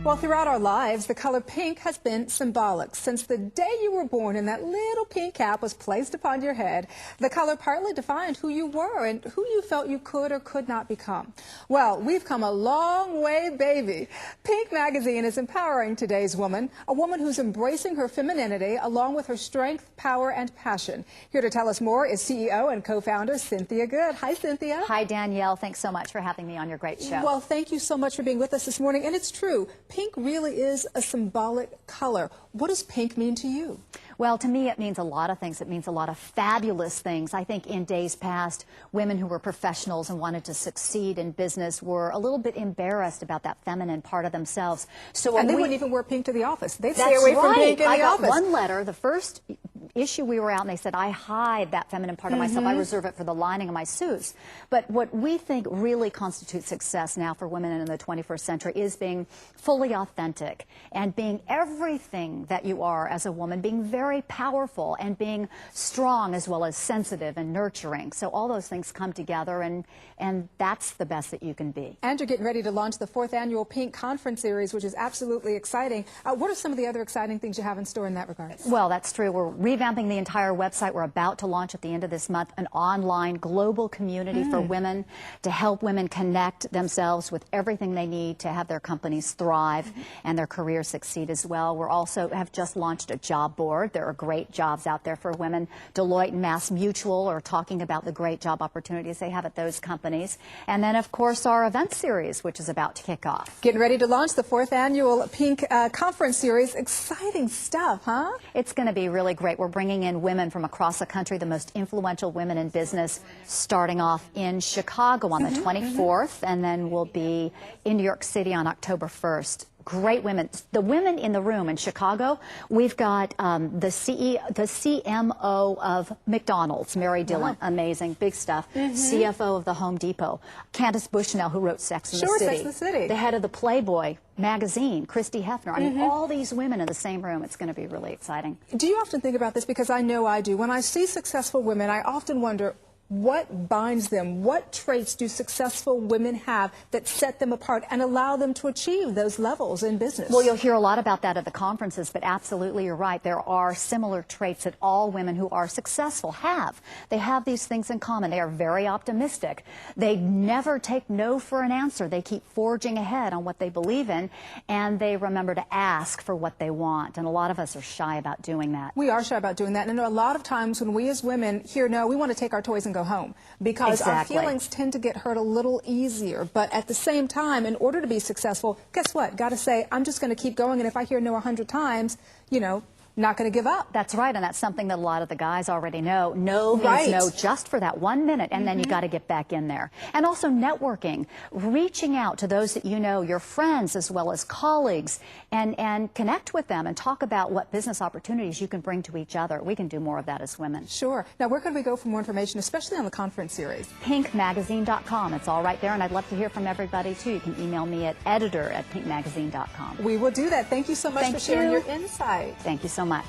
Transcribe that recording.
Well, throughout our lives, the color pink has been symbolic. Since the day you were born and that little pink cap was placed upon your head, the color partly defined who you were and who you felt you could or could not become. Well, we've come a long way, baby. Pink magazine is empowering today's woman, a woman who's embracing her femininity along with her strength, power, and passion. Here to tell us more is CEO and co-founder Cynthia Good. Hi, Cynthia. Hi, Danielle. Thanks so much for having me on your great show. Well, thank you so much for being with us this morning. And it's true, pink really is a symbolic color. What does pink mean to you? Well, to me, it means a lot of things. It means a lot of fabulous things. I think in days past, women who were professionals and wanted to succeed in business were a little bit embarrassed about that feminine part of themselves. And they wouldn't even wear pink to the office. They'd stay away from pink in the office. I got one letter, the first issue we were out, and they said, I hide that feminine part of myself. I reserve it for the lining of my suits. But what we think really constitutes success now for women in the 21st century is being fully authentic and being everything that you are as a woman, being very powerful and being strong as well as sensitive and nurturing. So all those things come together, and that's the best that you can be. And you're getting ready to launch the 4th annual Pink Conference Series, which is absolutely exciting. What are some of the other exciting things you have in store in that regard? Well, that's true. We're revamping the entire website. We're about to launch at the end of this month an online global community for women to help women connect themselves with everything they need to have their companies thrive and their careers succeed as well. We're also have just launched a job board. There are great jobs out there for women. Deloitte and Mass Mutual are talking about the great job opportunities they have at those companies. And then, of course, our event series, which is about to kick off. Getting ready to launch the 4th annual Pink Conference Series. Exciting stuff, huh? It's going to be really great. We're bringing in women from across the country, the most influential women in business, starting off in Chicago on the 24th, and then we'll be in New York City on October 1st. Great women. The women in the room in Chicago, we've got the CMO of McDonald's, Mary Dillon, amazing, big stuff. CFO of the Home Depot, Candace Bushnell, who wrote Sex and the City. Sex and the City. The head of the Playboy magazine, Christy Hefner. I mean, all these women in the same room. It's going to be really exciting. Do you often think about this? Because I know I do. When I see successful women, I often wonder, what binds them? What traits do successful women have that set them apart and allow them to achieve those levels in business? Well, you'll hear a lot about that at the conferences, but absolutely you're right. There are similar traits that all women who are successful have. They have these things in common. They are very optimistic. They never take no for an answer. They keep forging ahead on what they believe in, and they remember to ask for what they want. And a lot of us are shy about doing that. We are shy about doing that. And a lot of times when we as women hear no, we want to take our toys and go home, because our feelings tend to get hurt a little easier. But at the same time, in order to be successful, guess what? Got to say, I'm just going to keep going, and if I hear no 100 times, you know, not going to give up. That's right, and that's something that a lot of the guys already know. No means no just for that 1 minute, and then you got to get back in there. And also networking, reaching out to those that you know, your friends as well as colleagues, and connect with them and talk about what business opportunities you can bring to each other. We can do more of that as women. Sure. Now, where can we go for more information, especially on the conference series? pinkmagazine.com. It's all right there, and I'd love to hear from everybody, too. You can email me at editor@pinkmagazine.com. We will do that. Thank you so much for sharing your insight. Thank you so much.